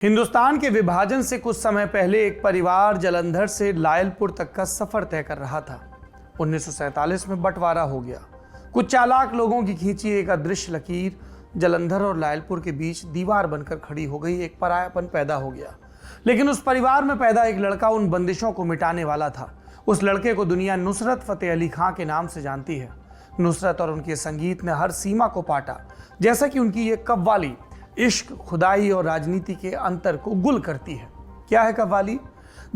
हिंदुस्तान के विभाजन से कुछ समय पहले एक परिवार जालंधर से लायलपुर तक का सफर तय कर रहा था। 1947 में बंटवारा हो गया। कुछ चालाक लोगों की खींची एक अदृश्य लकीर जालंधर और लायलपुर के बीच दीवार बनकर खड़ी हो गई। एक परायापन पैदा हो गया। लेकिन उस परिवार में पैदा एक लड़का उन बंदिशों को मिटाने वाला था। उस लड़के को दुनिया नुसरत फतेह अली खां के नाम से जानती है। नुसरत और उनके संगीत ने हर सीमा को पाटा, जैसा कि उनकी ये कव्वाली इश्क, खुदाई और राजनीति के अंतर को गुल करती है। क्या है कव्वाली?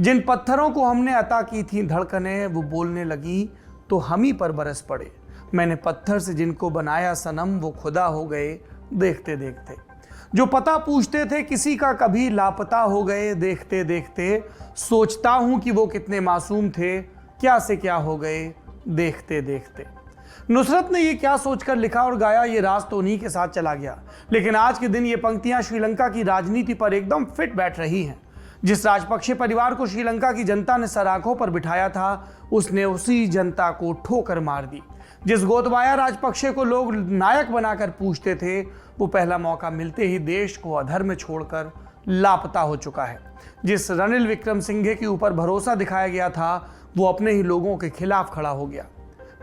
जिन पत्थरों को हमने अता की थी धड़कने, वो बोलने लगी तो हम ही पर बरस पड़े। मैंने पत्थर से जिनको बनाया सनम, वो खुदा हो गए देखते देखते। जो पता पूछते थे किसी का, कभी लापता हो गए देखते देखते। सोचता हूं कि वो कितने मासूम थे, क्या से क्या हो गए देखते देखते। नुसरत ने ये क्या सोचकर लिखा और गाया, ये राज तो उन्हीं के साथ चला गया। लेकिन आज के दिन ये पंक्तियां श्रीलंका की राजनीति पर एकदम फिट बैठ रही हैं। जिस राजपक्षे परिवार को श्रीलंका की जनता ने सराखों पर बिठाया था, उसने उसी जनता को ठोकर मार दी। जिस गोतबाया राजपक्षे को लोग नायक बनाकर पूछते थे, वो पहला मौका मिलते ही देश को अधर में छोड़कर लापता हो चुका है। जिस रणिल विक्रमसिंघे के ऊपर भरोसा दिखाया गया था, वो अपने ही लोगों के खिलाफ खड़ा हो गया।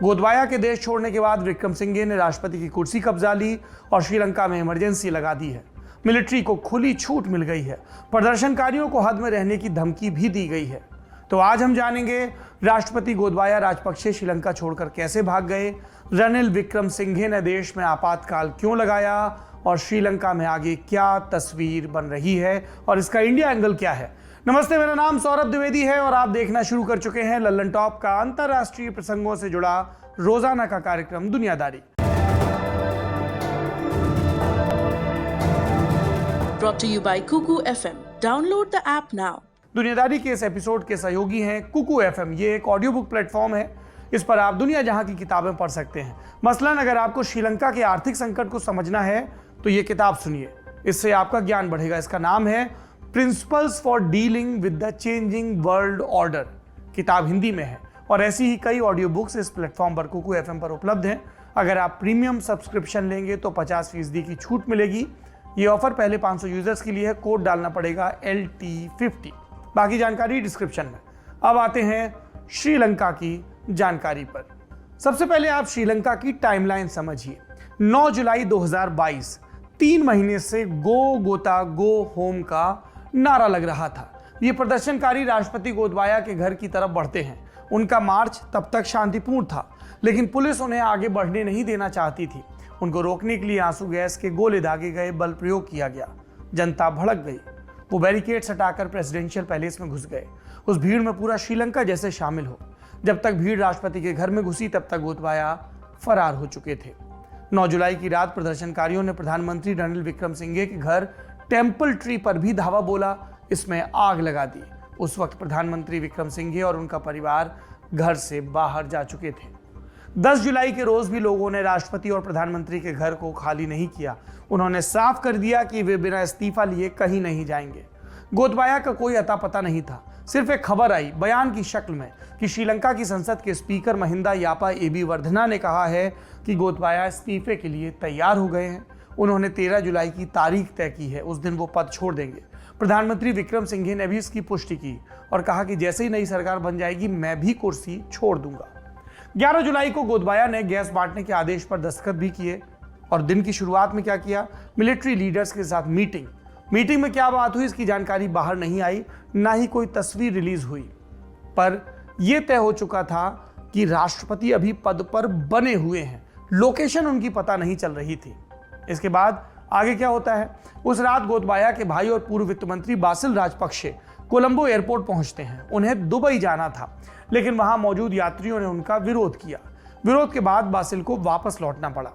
गोतबाया के देश छोड़ने के बाद विक्रमसिंघे ने राष्ट्रपति की कुर्सी कब्जा ली और श्रीलंका में इमरजेंसी लगा दी है। मिलिट्री को खुली छूट मिल गई है। प्रदर्शनकारियों को हद में रहने की धमकी भी दी गई है। तो आज हम जानेंगे राष्ट्रपति गोतबाया राजपक्षे श्रीलंका छोड़कर कैसे भाग गए, रणिल विक्रमसिंघे ने देश में आपातकाल क्यों लगाया और श्रीलंका में आगे क्या तस्वीर बन रही है और इसका इंडिया एंगल क्या है। नमस्ते, मेरा नाम सौरभ द्विवेदी है और आप देखना शुरू कर चुके हैं लल्लन टॉप का अंतरराष्ट्रीय प्रसंगों से जुड़ा रोजाना का कार्यक्रम दुनियादारी। Brought to you by Kuku FM. Download the app now. दुनियादारी के इस एपिसोड के सहयोगी हैं कुकू एफएम। ये एक ऑडियो बुक प्लेटफॉर्म है। इस पर आप दुनिया जहां की किताबें पढ़ सकते हैं। मसलन अगर आपको श्रीलंका के आर्थिक संकट को समझना है तो ये किताब सुनिए, इससे आपका ज्ञान बढ़ेगा। इसका नाम है principles for dealing with the changing world order. किताब हिंदी में है और ऐसी ही कई ऑडियो बुक्स इस प्लेटफॉर्म पर कुकू एफएम पर उपलब्ध हैं। अगर आप प्रीमियम सब्सक्रिप्शन लेंगे तो 50% की छूट मिलेगी। ये ऑफर पहले 500 यूजर्स के लिए है। कोड डालना पड़ेगा LT50। बाकी जानकारी डिस्क्रिप्शन में। अब आते हैं श्रीलंका की जानकारी पर। सबसे पहले आप श्रीलंका की टाइमलाइन समझिए। 9 जुलाई 2022, 3 महीने से गो गोता गो होम का नारा लग रहा था। ये प्रदर्शनकारी राष्ट्रपति गोतबाया के घर की तरफ बढ़ते हैं। उनका मार्च तब तक शांतिपूर्ण था, लेकिन पुलिस उन्हें आगे बढ़ने नहीं देना चाहती थी। उनको रोकने के लिए आंसू गैस के गोले दागे गए, बल प्रयोग किया गया। जनता भड़क गई। वो बैरिकेड्स हटाकर प्रेसिडेंशियल पैलेस में घुस गए। उस भीड़ में पूरा श्रीलंका जैसे शामिल हो। जब तक भीड़ राष्ट्रपति के घर में घुसी तब तक गोतबाया फरार हो चुके थे। 9 जुलाई की रात प्रदर्शनकारियों ने प्रधानमंत्री रणिल विक्रमसिंघे के घर टेम्पल ट्री पर भी धावा बोला, इसमें आग लगा दी। उस वक्त प्रधानमंत्री विक्रमसिंघे और उनका परिवार घर से बाहर जा चुके थे। 10 जुलाई के रोज भी लोगों ने राष्ट्रपति और प्रधानमंत्री के घर को खाली नहीं किया। उन्होंने साफ कर दिया कि वे बिना इस्तीफा लिए कहीं नहीं जाएंगे। गोतबाया का कोई अता पता नहीं था। सिर्फ एक खबर आई बयान की शक्ल में कि श्रीलंका की संसद के स्पीकर महिंदा यापा एबी वर्धना ने कहा है कि गोतबाया इस्तीफे के लिए तैयार हो गए हैं। उन्होंने 13 जुलाई की तारीख तय की है, उस दिन वो पद छोड़ देंगे। प्रधानमंत्री विक्रमसिंघे ने भी इसकी पुष्टि की और कहा कि जैसे ही नई सरकार बन जाएगी मैं भी कुर्सी छोड़ दूंगा। 11 जुलाई को गोतबाया ने गैस बांटने के आदेश पर दस्तखत भी किए और दिन की शुरुआत में क्या किया, मिलिट्री लीडर्स के साथ मीटिंग में क्या बात हुई इसकी जानकारी बाहर नहीं आई, ना ही कोई तस्वीर रिलीज हुई। पर यह तय हो चुका था कि राष्ट्रपति अभी पद पर बने हुए हैं, लोकेशन उनकी पता नहीं चल रही थी। इसके बाद आगे क्या होता है, उस रात गोतबाया के भाई और पूर्व वित्त मंत्री बासिल राजपक्षे कोलंबो एयरपोर्ट पहुंचते हैं। उन्हें दुबई जाना था, लेकिन वहां मौजूद यात्रियों ने उनका विरोध किया। विरोध के बाद बासिल को वापस लौटना पड़ा।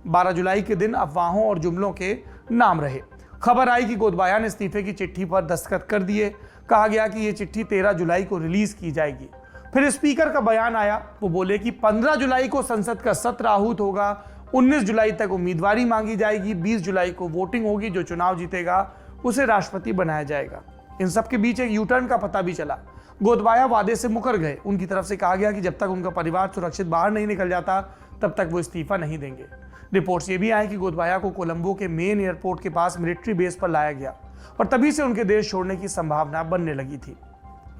12 जुलाई के दिन अफवाहों और जुमलों के नाम रहे। खबर आई कि गोतबाया ने इस्तीफे की चिट्ठी पर दस्तखत कर दिए। कहा गया कि यह चिट्ठी 13 जुलाई को रिलीज की जाएगी। फिर स्पीकर का बयान आया। वो बोले कि 15 जुलाई को संसद का सत्र आहूत होगा, 19 जुलाई तक उम्मीदवारी मांगी जाएगी, 20 जुलाई को वोटिंग होगी, जो चुनाव जीतेगा उसे राष्ट्रपति बनाया जाएगा। इन सब के बीच एक यूटर्न का पता भी चला। गोतबाया वादे से मुकर गए। उनकी तरफ से कहा गया कि जब तक उनका परिवार सुरक्षित बाहर नहीं निकल जाता तब तक वो इस्तीफा नहीं देंगे। रिपोर्ट्स ये भी आई कि गोतबाया को कोलंबो के मेन एयरपोर्ट के पास मिलिट्री बेस पर लाया गया। और तभी से उनके देश छोड़ने की संभावना बनने लगी थी।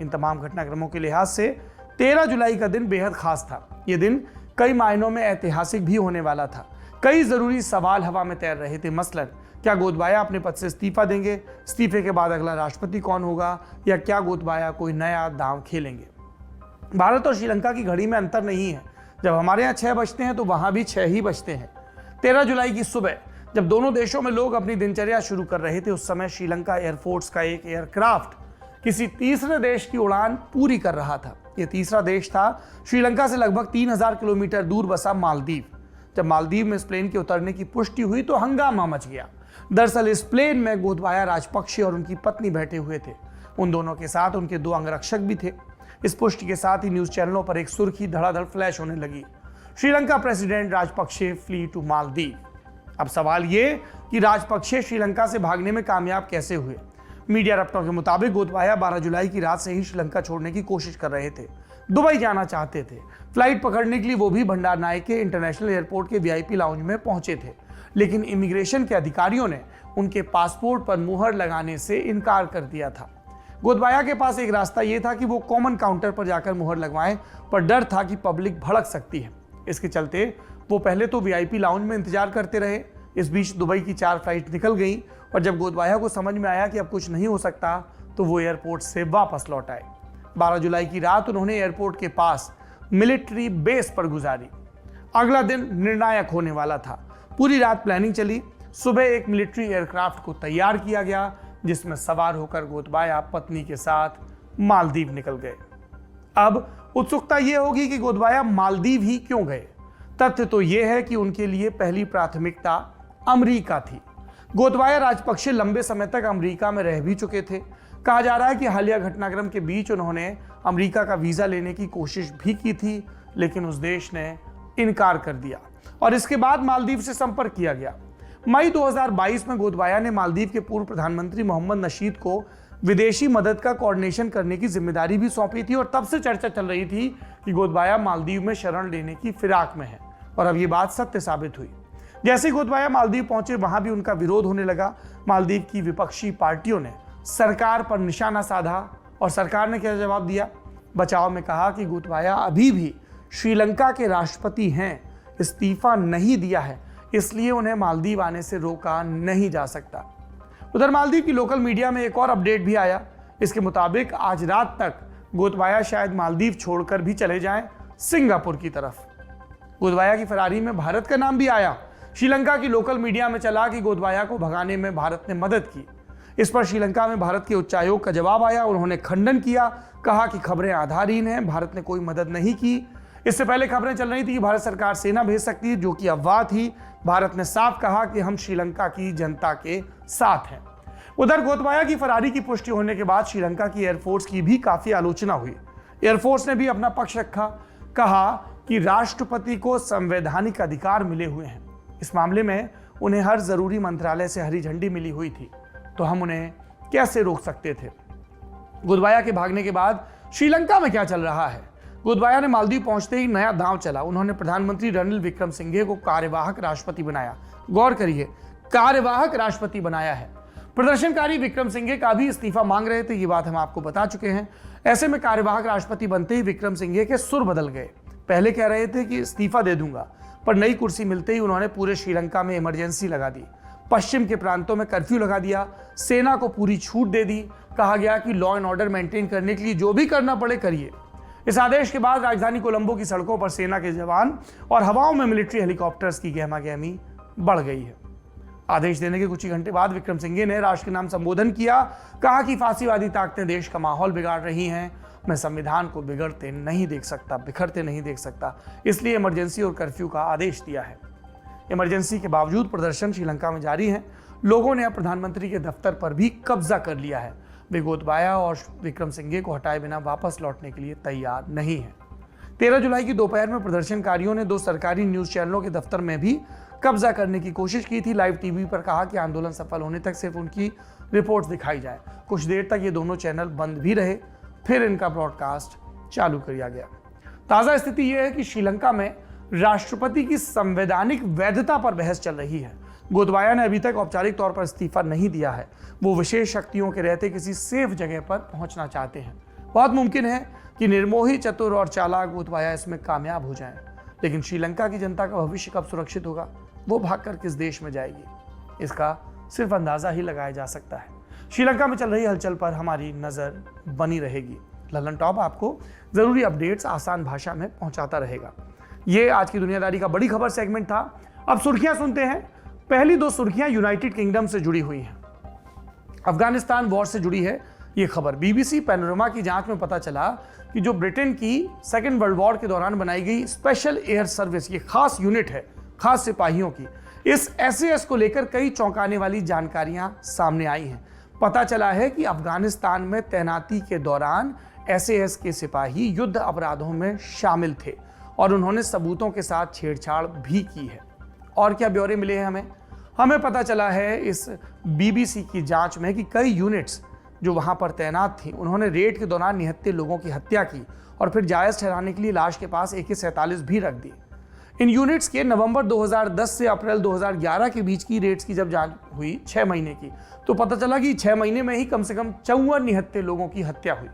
इन तमाम घटनाक्रमों के लिहाज से 13 जुलाई का दिन बेहद खास था। ये दिन कई मायनों में ऐतिहासिक भी होने वाला था। कई जरूरी सवाल हवा में तैर रहे थे। मसलन क्या गोतबाया अपने पद से इस्तीफा देंगे, इस्तीफे के बाद अगला राष्ट्रपति कौन होगा, या क्या गोतबाया कोई नया दांव खेलेंगे। भारत और श्रीलंका की घड़ी में अंतर नहीं है। जब हमारे यहाँ 6 बजते हैं तो वहां भी 6 ही बजते हैं। 13 जुलाई की सुबह जब दोनों देशों में लोग अपनी दिनचर्या शुरू कर रहे थे, उस समय श्रीलंका एयरफोर्स का एक एयरक्राफ्ट किसी तीसरे देश की उड़ान पूरी कर रहा था। यह तीसरा देश था श्रीलंका से लगभग 3000 किलोमीटर दूर बसा मालदीव। जब मालदीव में इस प्लेन के उतरने की पुष्टि हुई तो हंगामा मच गया। दरअसल इस प्लेन में गोतबाया राजपक्षे और उनकी पत्नी बैठे हुए थे। उन दोनों के साथ उनके 2 अंगरक्षक भी थे। इस पुष्टि के साथ ही न्यूज चैनलों पर एक सुर्खी धड़ाधड़ फ्लैश होने लगी, Sri Lanka president Rajapaksa flee to Maldives. अब सवाल ये कि राजपक्षे श्रीलंका से भागने में कामयाब कैसे हुए। मीडिया रप्टों के मुताबिक गोतबाया 12 जुलाई की रात से ही श्रीलंका छोड़ने की कोशिश कर रहे थे। दुबई जाना चाहते थे। फ्लाइट पकड़ने के लिए वो भी भंडार नायके इंटरनेशनल एयरपोर्ट के VIP लाउंज में पहुंचे थे, लेकिन इमिग्रेशन के अधिकारियों ने उनके पासपोर्ट पर मुहर लगाने से इनकार कर दिया था। गोतबाया के पास एक रास्ता यह था कि वो कॉमन काउंटर पर जाकर मुहर लगवाएं, पर डर था कि पब्लिक भड़क सकती है। इसके चलते वो पहले तो VIP लाउंज में इंतजार करते रहे। इस बीच दुबई की 4 फ्लाइट निकल गईं और जब गोतबाया को समझ में आया कि अब कुछ नहीं हो सकता तो वो एयरपोर्ट से वापस लौट आए। 12 जुलाई की रात उन्होंने एयरपोर्ट के पास मिलिट्री बेस पर गुजारी। अगला दिन निर्णायक होने वाला था। पूरी रात प्लानिंग चली। सुबह एक मिलिट्री एयरक्राफ्ट को तैयार किया गया जिसमें सवार होकर गोतबाया पत्नी के साथ मालदीव निकल गए। अब उत्सुकता यह होगी कि गोतबाया मालदीव ही क्यों गए। तथ्य तो यह है कि उनके लिए पहली प्राथमिकता अमेरिका थी। गोतबाया राजपक्षे लंबे समय तक अमेरिका में रह भी चुके थे। कहा जा रहा है कि हालिया घटनाक्रम के बीच उन्होंने अमेरिका का वीजा लेने की कोशिश भी की थी, लेकिन उस देश ने इनकार कर दिया और इसके बाद मालदीव से संपर्क किया गया। मई 2022 में गोतबाया ने मालदीव के पूर्व प्रधानमंत्री मोहम्मद नशीद को विदेशी मदद का कोऑर्डिनेशन करने की जिम्मेदारी भी सौंपी थी और तब से चर्चा चल रही थी कि गोतबाया मालदीव में शरण लेने की फिराक में है और अब ये बात सत्य साबित हुई। जैसे ही गोतबाया मालदीव पहुंचे वहां भी उनका विरोध होने लगा। मालदीव की विपक्षी पार्टियों ने सरकार पर निशाना साधा और सरकार ने क्या जवाब दिया। बचाव में कहा कि गोतबाया अभी भी श्रीलंका के राष्ट्रपति हैं, इस्तीफा नहीं दिया है, इसलिए उन्हें मालदीव आने से रोका नहीं जा सकता। उधर मालदीव की लोकल मीडिया में एक और अपडेट भी आया। इसके मुताबिक आज रात तक गोतबाया शायद मालदीव छोड़कर भी चले जाएं सिंगापुर की तरफ। गोतबाया की फरारी में भारत का नाम भी आया। श्रीलंका की लोकल मीडिया में चला कि गोतबाया को भगाने में भारत ने मदद की। इस पर श्रीलंका में भारत के उच्चायोग का जवाब आया। उन्होंने खंडन किया, कहा कि खबरें आधारहीन हैं, भारत ने कोई मदद नहीं की। इससे पहले खबरें चल रही थी कि भारत सरकार सेना भेज सकती है, जो कि अफवाह थी। भारत ने साफ कहा कि हम श्रीलंका की जनता के साथ हैं। उधर गोतबाया की फरारी की पुष्टि होने के बाद श्रीलंका की एयरफोर्स की भी काफी आलोचना हुई। एयरफोर्स ने भी अपना पक्ष रखा, कहा कि राष्ट्रपति को संवैधानिक अधिकार मिले हुए हैं। इस मामले में उन्हें हर जरूरी मंत्रालय से हरी झंडी मिली हुई थी, तो हम उन्हें कैसे रोक सकते थे। गोतबाया के भागने के बाद श्रीलंका में क्या चल रहा है। गोतबाया ने मालदीव पहुंचते ही नया दांव चला। उन्होंने प्रधानमंत्री रणिल विक्रमसिंघे को कार्यवाहक राष्ट्रपति बनाया। गौर करिए, कार्यवाहक राष्ट्रपति बनाया है। प्रदर्शनकारी विक्रमसिंघे का भी इस्तीफा मांग रहे थे, ये बात हम आपको बता चुके हैं। ऐसे में कार्यवाहक राष्ट्रपति बनते ही विक्रमसिंघे के सुर बदल गए। पहले कह रहे थे कि इस्तीफा दे दूंगा, पर नई कुर्सी मिलते ही उन्होंने पूरे श्रीलंका में इमरजेंसी लगा दी। पश्चिम के प्रांतों में कर्फ्यू लगा दिया। सेना को पूरी छूट दे दी। कहा गया कि लॉ एंड ऑर्डर मेंटेन करने के लिए जो भी करना पड़े करिए। इस आदेश के बाद राजधानी कोलंबो की सड़कों पर सेना के जवान और हवाओं में मिलिट्री हेलीकॉप्टर्स की गहमागहमी बढ़ गई है। आदेश देने के कुछ ही घंटे बाद विक्रमसिंघे ने राष्ट्र के नाम संबोधन किया। कहा कि फांसीवादी ताकतें देश का माहौल बिगाड़ रही हैं। मैं संविधान को बिगड़ते नहीं देख सकता, बिखरते नहीं देख सकता, इसलिए इमरजेंसी और कर्फ्यू का आदेश दिया है। इमरजेंसी के बावजूद प्रदर्शन श्रीलंका में जारी है। लोगों ने अब प्रधानमंत्री के दफ्तर पर भी कब्जा कर लिया है। वे गोतबाया और विक्रमसिंघे को हटाए बिना वापस लौटने के लिए तैयार नहीं है। 13 जुलाई की दोपहर में प्रदर्शनकारियों ने 2 सरकारी न्यूज चैनलों के दफ्तर में भी कब्जा करने की कोशिश की थी। लाइव टीवी पर कहा कि आंदोलन सफल होने तक सिर्फ उनकी रिपोर्ट्स दिखाई जाए। कुछ देर तक ये दोनों चैनल बंद भी रहे, फिर इनका ब्रॉडकास्ट चालू किया गया। ताज़ा स्थिति यह है कि श्रीलंका में राष्ट्रपति की संवैधानिक वैधता पर बहस चल रही है। गोतबाया ने अभी तक औपचारिक तौर पर इस्तीफा नहीं दिया है। वो विशेष शक्तियों के रहते किसी सेफ जगह पर पहुंचना चाहते हैं। बहुत मुमकिन है कि निर्मोही, चतुर और चालाक गोतबाया इसमें कामयाब हो जाएं। लेकिन श्रीलंका की जनता का भविष्य कब सुरक्षित होगा, वो भागकर किस देश में जाएगी, इसका सिर्फ अंदाजा ही लगाया जा सकता है। श्रीलंका में चल रही हलचल पर हमारी नजर बनी रहेगी। ललन टॉप आपको जरूरी अपडेट्स आसान भाषा में पहुंचाता रहेगा। ये आज की दुनियादारी का बड़ी खबर सेगमेंट था। अब सुर्खियां सुनते हैं। पहली दो सुर्खियां यूनाइटेड किंगडम से जुड़ी हुई हैं। अफगानिस्तान वॉर से जुड़ी है ये खबर। बीबीसी पैनोरमा की जांच में पता चला कि जो ब्रिटेन की सेकेंड वर्ल्ड वॉर के दौरान बनाई गई स्पेशल एयर सर्विस, ये खास यूनिट है खास सिपाहियों की, इस SAS को लेकर कई चौंकाने वाली जानकारियां सामने आई हैं। पता चला है कि अफगानिस्तान में तैनाती के दौरान SAS के सिपाही युद्ध अपराधों में शामिल थे और उन्होंने सबूतों के साथ छेड़छाड़ भी की है। और क्या ब्यौरे मिले हैं हमें पता चला है इस बीबीसी की जांच में कि कई यूनिट्स जो वहां पर तैनात थी, उन्होंने रेड के दौरान निहत्थे लोगों की हत्या की और फिर जायज ठहराने के लिए लाश के पास AK-47 भी रख दी। इन यूनिट्स के नवंबर 2010 से अप्रैल 2011 के बीच की रेड्स की जब जांच हुई 6 महीने की, तो पता चला कि 6 महीने में ही कम से कम 54 निहत्थे लोगों की हत्या हुई।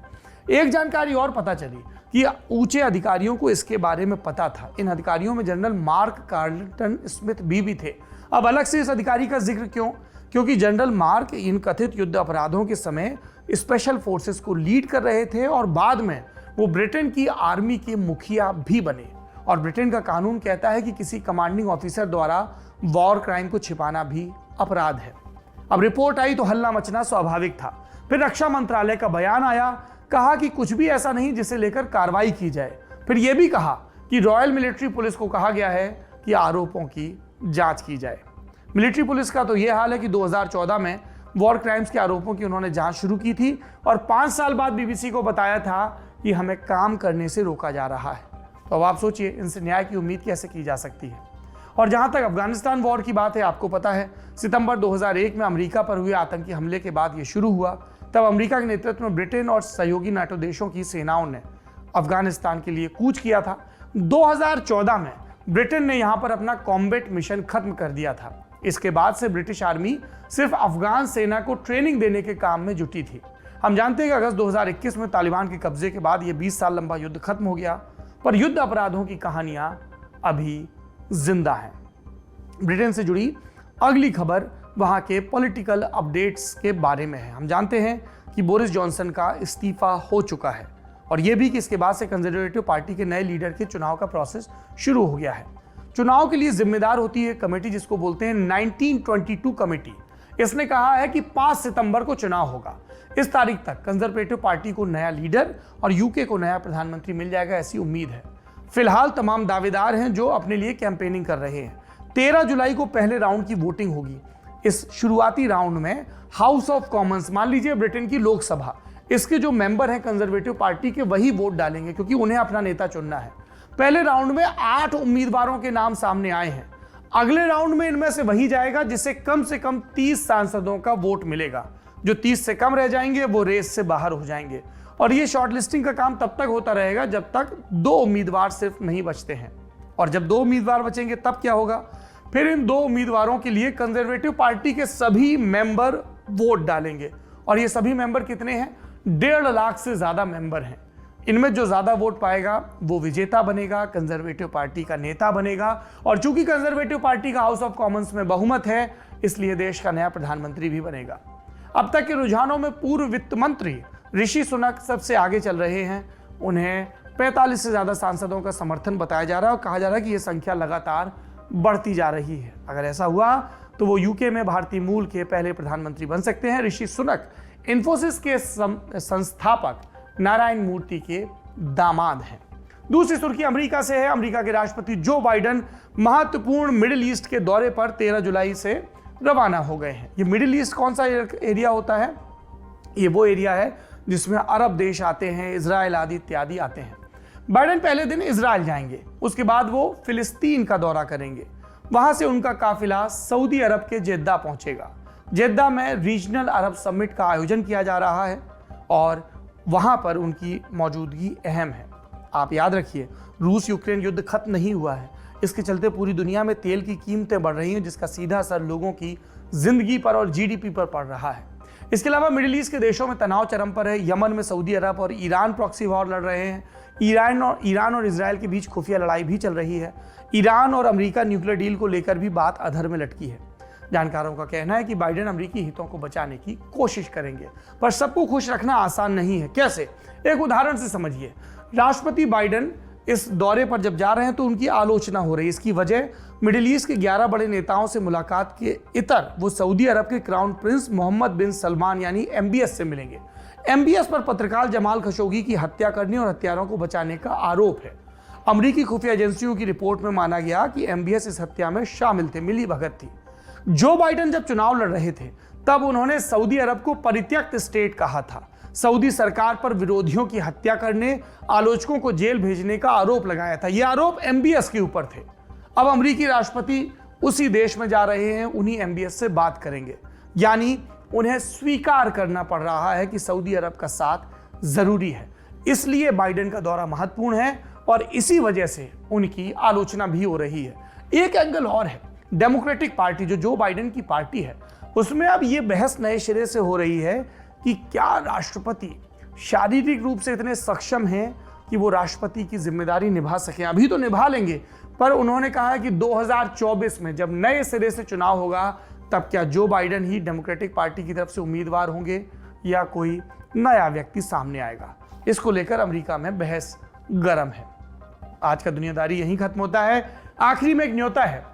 एक जानकारी और पता चली कि ऊंचे अधिकारियों को इसके बारे में पता था। इन अधिकारियों में जनरल मार्क कार्लटन स्मिथ भी थे। अब अलग से इस अधिकारी का जिक्र क्यों? क्योंकि जनरल मार्क इन कथित युद्ध अपराधों के समय स्पेशल फोर्सेस को लीड कर रहे थे और बाद में वो ब्रिटेन की आर्मी के मुखिया भी बने। और ब्रिटेन का कानून कहता है कि किसी कमांडिंग ऑफिसर द्वारा वॉर क्राइम को छिपाना भी अपराध है। अब रिपोर्ट आई तो हल्ला मचना स्वाभाविक था। फिर रक्षा मंत्रालय का बयान आया, कहा कि कुछ भी ऐसा नहीं जिसे लेकर कार्रवाई की जाए। फिर यह भी कहा कि रॉयल मिलिट्री पुलिस को कहा गया है कि आरोपों की जांच की जाए। मिलिट्री पुलिस का तो यह हाल है कि 2014 में वॉर क्राइम्स के आरोपों की उन्होंने जांच शुरू की थी और 5 साल बाद बीबीसी को बताया था कि हमें काम करने से रोका जा रहा है। तो अब आप सोचिए, इनसे न्याय की उम्मीद कैसे की जा सकती है। और जहां तक अफगानिस्तान वॉर की बात है, आपको पता है सितंबर 2001 में अमेरिका पर हुए आतंकी हमले के बाद यह शुरू हुआ। तब अमेरिका के नेतृत्व में ब्रिटेन और सहयोगी नाटो देशों की सेनाओं ने अफगानिस्तान के लिए कूच किया था। 2014 में ब्रिटेन ने यहां पर अपना कॉम्बैट मिशन खत्म कर दिया था। इसके बाद से ब्रिटिश आर्मी सिर्फ अफगान सेना को ट्रेनिंग देने के काम में जुटी थी। हम जानते हैं कि अगस्त 2021 में तालिबान के कब्जे के बाद यह 20 साल लंबा युद्ध खत्म हो गया, पर युद्ध अपराधों की कहानियां अभी जिंदा हैं। ब्रिटेन से जुड़ी अगली खबर वहां के पॉलिटिकल अपडेट्स के बारे में है। हम जानते हैं कि बोरिस जॉनसन का इस्तीफा हो चुका है और यह भी कि इसके बाद से कंजर्वेटिव पार्टी के नए लीडर के चुनाव का प्रोसेस शुरू हो गया है। चुनाव के लिए जिम्मेदार होती है कमेटी जिसको बोलते हैं 1922 कमेटी। इसने कहा है कि 5 सितंबर को चुनाव होगा। इस तारीख तक कंजर्वेटिव पार्टी को नया लीडर और यूके को नया प्रधानमंत्री मिल जाएगा, ऐसी उम्मीद है। फिलहाल तमाम दावेदार हैं जो अपने लिए कैंपेनिंग कर रहे हैं। 13 जुलाई को पहले राउंड की वोटिंग होगी। इस शुरुआती राउंड में हाउस ऑफ कॉमन्स, मान लीजिए ब्रिटेन की लोकसभा, इसके जो मेंबर हैं कंजर्वेटिव पार्टी के, वही वोट डालेंगे क्योंकि उन्हें अपना नेता चुनना है। पहले राउंड में 8 उम्मीदवारों के नाम सामने आए हैं। अगले राउंड में इनमें से वही जाएगा जिसे कम से कम 30 सांसदों का वोट मिलेगा। जो 30 से कम रह जाएंगे वो रेस से बाहर हो जाएंगे। और ये शॉर्टलिस्टिंग का काम तब तक होता रहेगा जब तक 2 उम्मीदवार सिर्फ नहीं बचते हैं। और जब 2 उम्मीदवार बचेंगे तब क्या होगा? फिर इन 2 उम्मीदवारों के लिए कंजर्वेटिव पार्टी के सभी मेंबर वोट डालेंगे। और ये सभी मेंबर कितने हैं? 1.5 लाख से ज्यादा मेंबर हैं। इनमें जो ज्यादा वोट पाएगा वो विजेता बनेगा, कंजर्वेटिव पार्टी का नेता बनेगा। और चूंकि कंजर्वेटिव पार्टी का हाउस ऑफ कॉमन्स में बहुमत है, इसलिए देश का नया प्रधानमंत्री भी बनेगा। अब तक के रुझानों में पूर्व वित्त मंत्री ऋषि सुनक सबसे आगे चल रहे हैं। उन्हें 45 से ज्यादा सांसदों का समर्थन बताया जा रहा है और कहा जा रहा है कि यह संख्या लगातार बढ़ती जा रही है। अगर ऐसा हुआ तो वो यूके में भारतीय मूल के पहले प्रधानमंत्री बन सकते हैं। ऋषि सुनक इन्फोसिस के संस्थापक नारायण मूर्ति के दामाद हैं। दूसरी सुर्खी अमेरिका से है। अमेरिका के राष्ट्रपति जो बाइडेन महत्वपूर्ण मिडिल ईस्ट के दौरे पर 13 जुलाई से रवाना हो गए हैं। ये मिडिल ईस्ट कौन सा एरिया होता है? ये वो एरिया है जिसमें अरब देश आते हैं, इजराइल आदि इत्यादि आते हैं। बाइडेन पहले दिन इजराइल जाएंगे, उसके बाद वो फिलिस्तीन का दौरा करेंगे। वहां से उनका काफिला सऊदी अरब के जेद्दा पहुंचेगा। जेद्दा में रीजनल अरब समिट का आयोजन किया जा रहा है और वहां पर उनकी मौजूदगी अहम है। आप याद रखिए, रूस यूक्रेन युद्ध खत्म नहीं हुआ है। इसके चलते पूरी दुनिया में तेल की कीमतें बढ़ रही हैं, जिसका सीधा असर लोगों की जिंदगी पर और जीडीपी पर पड़ रहा है। इसके अलावा मिडिल ईस्ट के देशों में तनाव चरम पर है। यमन में सऊदी अरब और ईरान प्रॉक्सी वॉर लड़ रहे हैं। ईरान और इजराइल के बीच खुफिया लड़ाई भी चल रही है। ईरान और अमेरिका न्यूक्लियर डील को लेकर भी बात अधर में लटकी है। जानकारों का कहना है कि बाइडेन अमेरिकी हितों को बचाने की कोशिश करेंगे, पर सबको खुश रखना आसान नहीं है। कैसे? एक उदाहरण से समझिए। राष्ट्रपति बाइडेन इस दौरे पर जब जा रहे हैं तो उनकी आलोचना हो रही है। इसकी वजह मिडिल ईस्ट के 11 बड़े नेताओं से मुलाकात के इतर वो सऊदी अरब के क्राउन प्रिंस मोहम्मद बिन सलमान यानी MBS से मिलेंगे। MBS पर पत्रकार जमाल खशोगी की हत्या करने और हत्यारों को बचाने का आरोप है। अमेरिकी खुफिया एजेंसियों की रिपोर्ट में माना गया कि MBS इस हत्या में शामिल थे, मिली भगत थी। जो बाइडेन जब चुनाव लड़ रहे थे तब उन्होंने सऊदी अरब को परित्यक्त स्टेट कहा था। सऊदी सरकार पर विरोधियों की हत्या करने, आलोचकों को जेल भेजने का आरोप लगाया था। यह आरोप MBS के ऊपर थे। अब अमेरिकी राष्ट्रपति उसी देश में जा रहे हैं, उन्हीं MBS से बात करेंगे। यानी उन्हें स्वीकार करना पड़ रहा है कि सऊदी अरब का साथ जरूरी है। इसलिए बाइडेन का दौरा महत्वपूर्ण है और इसी वजह से उनकी आलोचना भी हो रही है। एक एंगल और है, डेमोक्रेटिक पार्टी जो बाइडेन की पार्टी है, उसमें अब यह बहस नए सिरे से हो रही है कि क्या राष्ट्रपति शारीरिक रूप से इतने सक्षम हैं कि वो राष्ट्रपति की जिम्मेदारी निभा सकें। अभी तो निभा लेंगे, पर उन्होंने कहा है कि 2024 में जब नए सिरे से चुनाव होगा तब क्या जो बाइडेन ही डेमोक्रेटिक पार्टी की तरफ से उम्मीदवार होंगे या कोई नया व्यक्ति सामने आएगा। इसको लेकर अमेरिका में बहस गर्म है। आज का दुनियादारी यहीं खत्म होता है। आखिरी में एक न्योता है।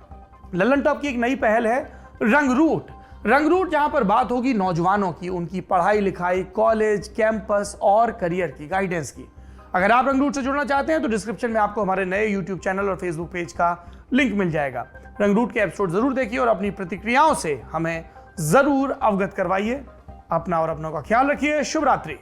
लल्लन टॉप की एक नई पहल है रंगरूट, जहां पर बात होगी नौजवानों की, उनकी पढ़ाई लिखाई, कॉलेज, कैंपस और करियर की गाइडेंस की। अगर आप रंगरूट से जुड़ना चाहते हैं तो डिस्क्रिप्शन में आपको हमारे नए YouTube चैनल और Facebook पेज का लिंक मिल जाएगा। रंगरूट के एपिसोड जरूर देखिए और अपनी प्रतिक्रियाओं से हमें जरूर अवगत करवाइए। अपना और अपनों का ख्याल रखिए। शुभ रात्रि।